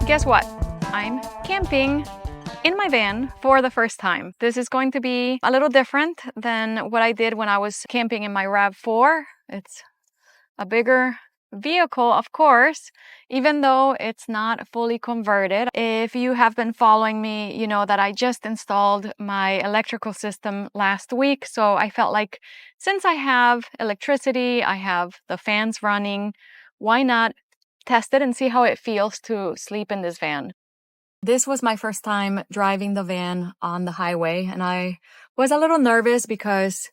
Guess what? I'm camping in my van for the first time. This is going to be a little different than what I did when I was camping in my RAV4. It's a bigger vehicle, of course, even though it's not fully converted. If you have been following me, you know that I just installed my electrical system last week. So I felt like since I have electricity, I have the fans running, why not test it and see how it feels to sleep in this van. This was my first time driving the van on the highway, and I was a little nervous because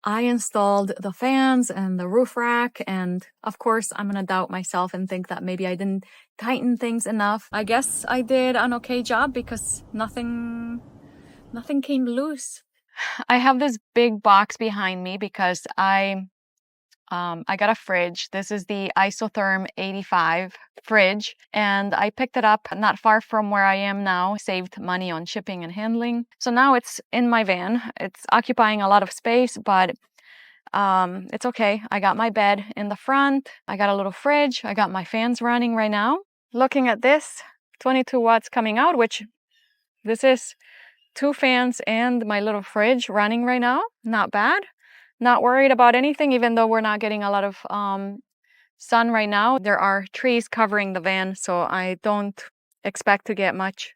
I installed the fans and the roof rack, and of course I'm gonna doubt myself and think that maybe I didn't tighten things enough. I guess I did an okay job because nothing came loose. I have this big box behind me because I got a fridge. This is the Isotherm 85 fridge, and I picked it up not far from where I am now. Saved money on shipping and handling. So now it's in my van. It's occupying a lot of space, but it's okay. I got my bed in the front. I got a little fridge. I got my fans running right now. Looking at this, 22 watts coming out, which this is 2 fans and my little fridge running right now. Not bad. Not worried about anything, even though we're not getting a lot of sun right now. There are trees covering the van, so I don't expect to get much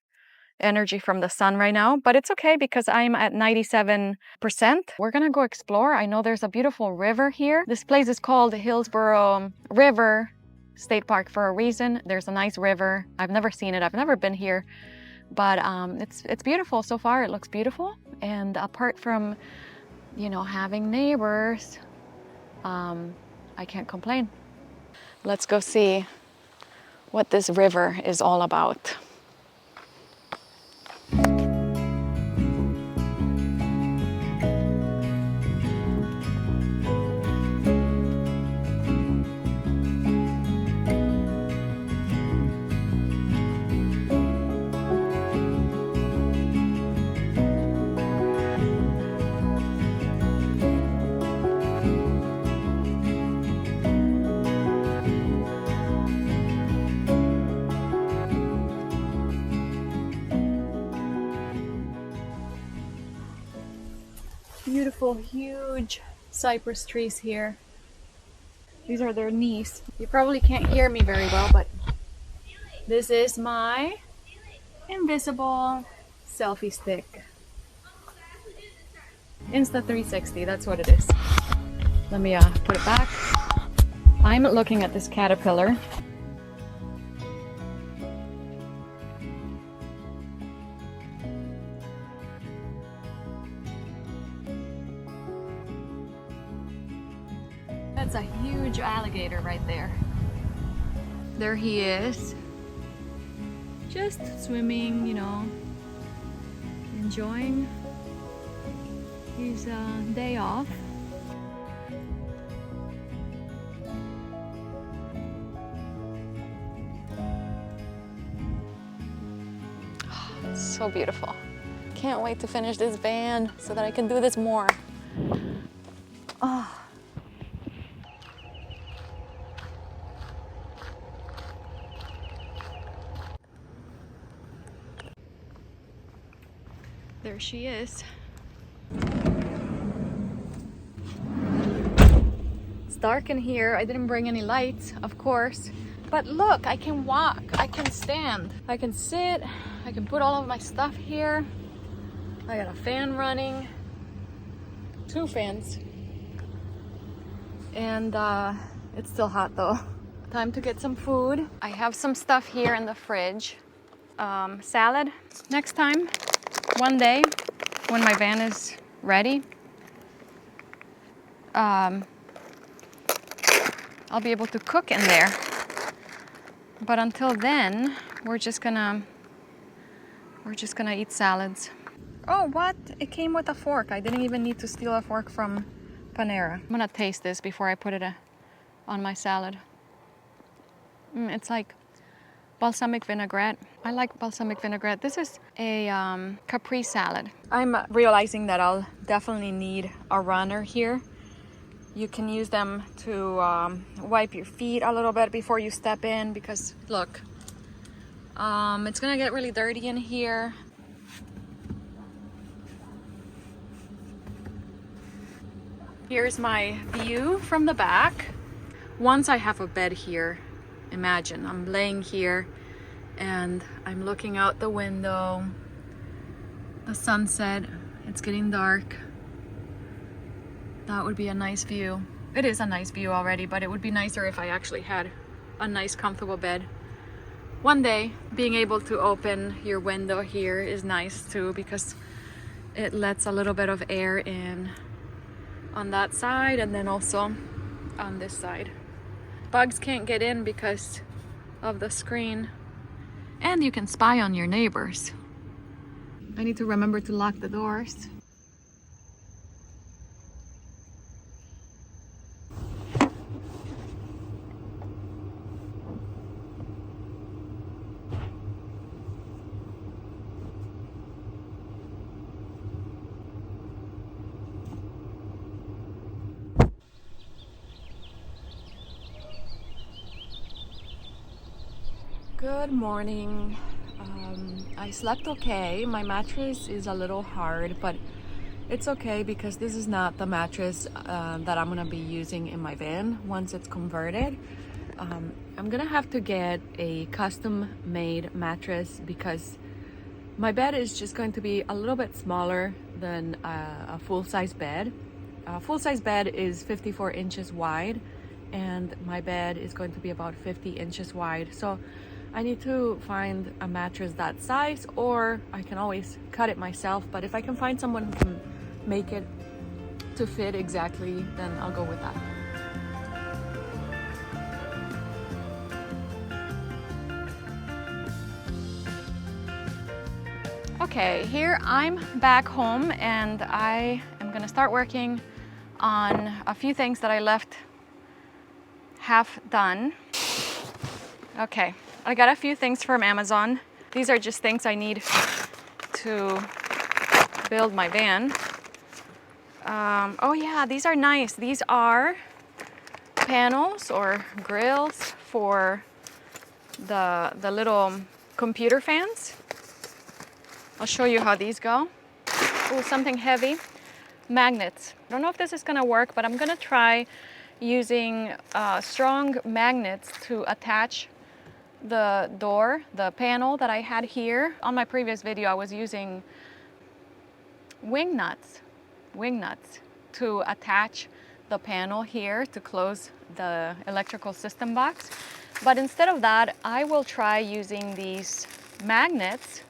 energy from the sun right now, but it's okay because I'm at 97%. We're gonna go explore. I know there's a beautiful river here. This place is called Hillsborough River State Park for a reason. There's a nice river. I've never seen it. I've never been here, but it's beautiful so far. It looks beautiful, and apart from, you know, having neighbors, I can't complain. Let's go see what this river is all about. Beautiful, huge cypress trees here. These are their knees. You probably can't hear me very well, but this is my invisible selfie stick. Insta360, that's what it is. Let me put it back. I'm looking at this caterpillar. That's a huge alligator right there. There he is. Just swimming, you know, enjoying his day off. So beautiful. Can't wait to finish this van so that I can do this more. Oh. There she is. It's dark in here. I didn't bring any lights, of course. But look, I can walk, I can stand, I can sit, I can put all of my stuff here. I got a fan running, 2 fans. And it's still hot though. Time to get some food. I have some stuff here in the fridge. Salad. Next time, one day, when my van is ready, I'll be able to cook in there. But until then, we're just gonna eat salads. Oh, what? It came with a fork. I didn't even need to steal a fork from Panera. I'm gonna taste this before I put it on my salad. It's like balsamic vinaigrette. I like balsamic vinaigrette. This is a Capri salad. I'm realizing that I'll definitely need a runner here. You can use them to wipe your feet a little bit before you step in, because look, It's gonna get really dirty in here. Here's my view from the back. Once I have a bed here, imagine I'm laying here and I'm looking out the window, the sunset, it's getting dark. That would be a nice view. It is a nice view already, but it would be nicer if I actually had a nice comfortable bed. One day, being able to open your window here is nice too, because it lets a little bit of air in on that side and then also on this side. Bugs can't get in because of the screen. And you can spy on your neighbors. I need to remember to lock the doors. Good morning. I slept okay. My mattress is a little hard, but it's okay because this is not the mattress that I'm gonna be using in my van once it's converted. I'm gonna have to get a custom made mattress because my bed is just going to be a little bit smaller than a full-size bed. A full-size bed is 54 inches wide and my bed is going to be about 50 inches wide. So I need to find a mattress that size, or I can always cut it myself, but if I can find someone who can make it to fit exactly, then I'll go with that. Okay, here I'm back home and I am gonna start working on a few things that I left half done. Okay. I got a few things from Amazon. These are just things I need to build my van. Oh yeah, these are nice. These are panels or grills for the little computer fans. I'll show you how these go. Oh, something heavy. Magnets. I don't know if this is gonna work, but I'm gonna try using strong magnets to attach the door, the panel that I had here. On my previous video, I was using wing nuts to attach the panel here to close the electrical system box. But instead of that, I will try using these magnets.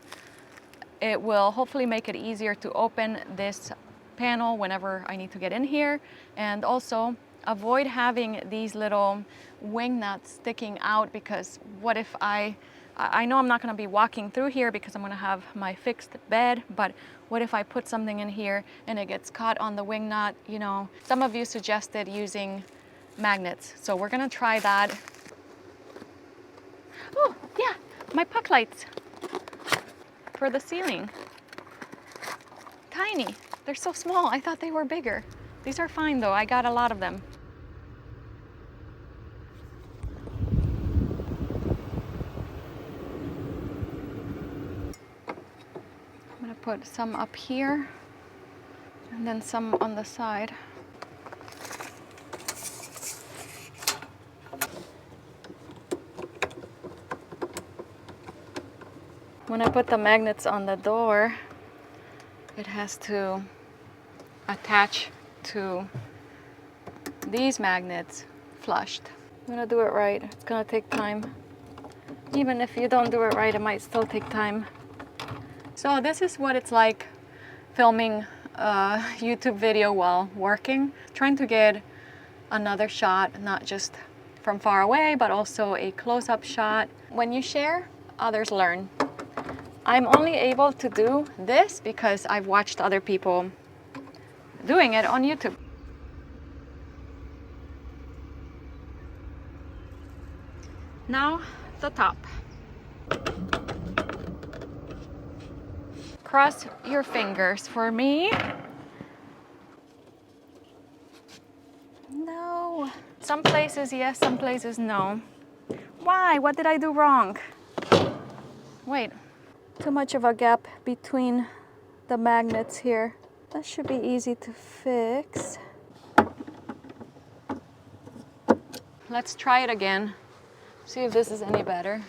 It will hopefully make it easier to open this panel whenever I need to get in here, and also avoid having these little wing nuts sticking out, because what if I know I'm not going to be walking through here because I'm going to have my fixed bed, but what if I put something in here and it gets caught on the wing nut? You know, some of you suggested using magnets, so we're going to try that. Oh yeah, my puck lights for the ceiling. Tiny. They're so small. I thought they were bigger. These are fine though. I got a lot of them. I'm gonna put some up here and then some on the side. When I put the magnets on the door, it has to attach to these magnets flushed. I'm gonna do it right. It's gonna take time. Even if you don't do it right, it might still take time. So this is what it's like filming a YouTube video while working, trying to get another shot, not just from far away, but also a close-up shot. When you share, others learn. I'm only able to do this because I've watched other people doing it on YouTube. Now, the top. Cross your fingers for me. No. Some places yes, some places no. Why? What did I do wrong? Wait, too much of a gap between the magnets here. That should be easy to fix. Let's try it again. See if this is any better.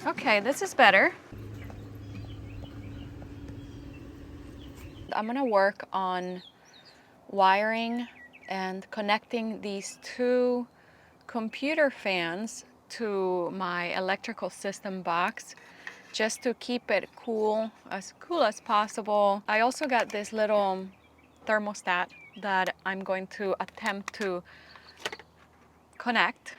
Okay, this is better. I'm gonna work on wiring and connecting these two computer fans to my electrical system box just to keep it cool as possible. I also got this little thermostat that I'm going to attempt to connect.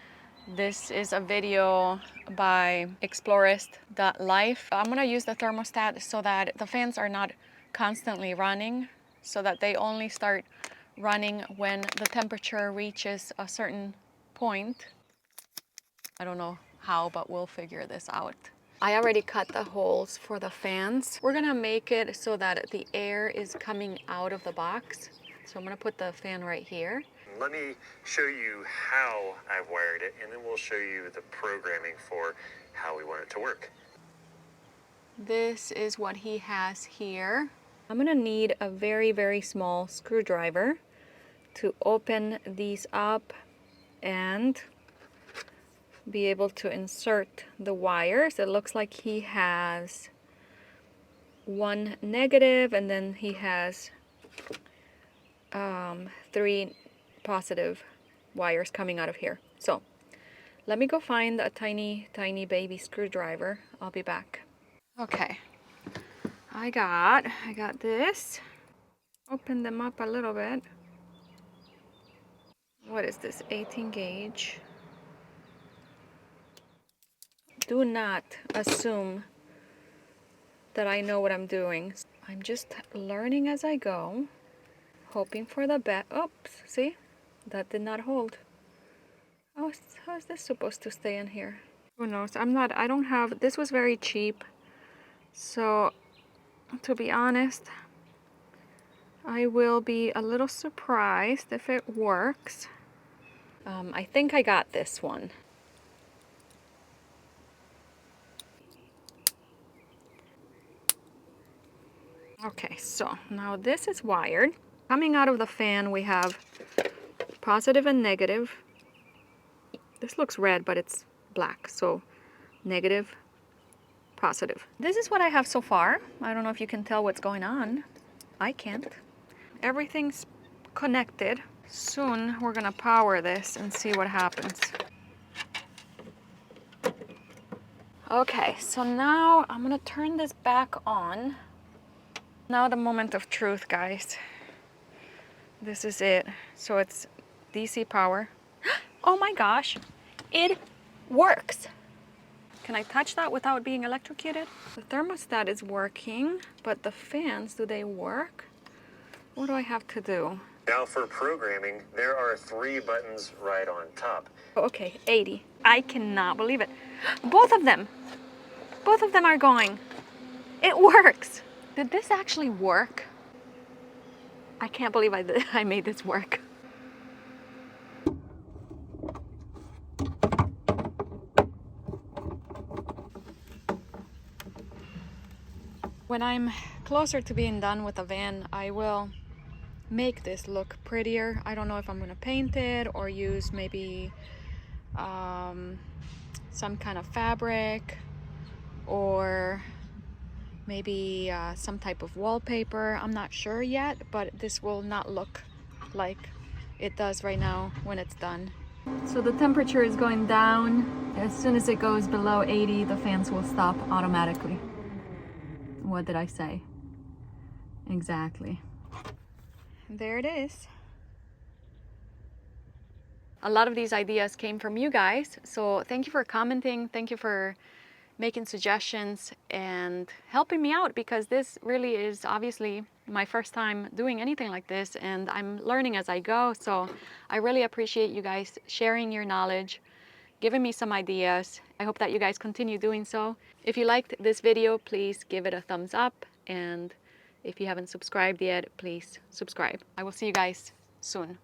This is a video by Explorist.life. I'm gonna use the thermostat so that the fans are not constantly running, so that they only start running when the temperature reaches a certain point. I don't know how, but we'll figure this out. I already cut the holes for the fans. We're gonna make it so that the air is coming out of the box. So I'm gonna put the fan right here. Let me show you how I've wired it, and then we'll show you the programming for how we want it to work. This is what he has here. I'm gonna need a very, very small screwdriver to open these up and be able to insert the wires. It looks like he has one negative and then he has 3 positive wires coming out of here. So let me go find a tiny baby screwdriver. I'll be back. Okay, I got this. Open them up a little bit. What is this? 18 gauge. Do not assume that I know what I'm doing. I'm just learning as I go, hoping for the best. Oops, see? That did not hold. How is this supposed to stay in here? Who knows? I don't have, this was very cheap. So, to be honest, I will be a little surprised if it works. I think I got this one. Okay, so now this is wired. Coming out of the fan, we have positive and negative. This looks red, but it's black, so negative, positive. This is what I have so far. I don't know if you can tell what's going on. I can't. Everything's connected. Soon we're gonna power this and see what happens. Okay, so now I'm gonna turn this back on. Now the moment of truth, guys. This is it. So it's DC power. Oh my gosh, it works. Can I touch that without being electrocuted? The thermostat is working, but the fans, do they work? What do I have to do? Now for programming, there are 3 buttons right on top. Okay, 80. I cannot believe it. Both of them are going. It works. Did this actually work? I can't believe I made this work. When I'm closer to being done with the van, I will make this look prettier. I don't know if I'm gonna paint it or use maybe some kind of fabric or maybe some type of wallpaper. I'm not sure yet, but this will not look like it does right now when it's done. So the temperature is going down. As soon as it goes below 80, the fans will stop automatically. What did I say? Exactly. There it is. A lot of these ideas came from you guys, so thank you for commenting, thank you for making suggestions and helping me out, because this really is obviously my first time doing anything like this and I'm learning as I go. So I really appreciate you guys sharing your knowledge, giving me some ideas. I hope that you guys continue doing so. If you liked this video, please give it a thumbs up, and if you haven't subscribed yet, please subscribe. I will see you guys soon.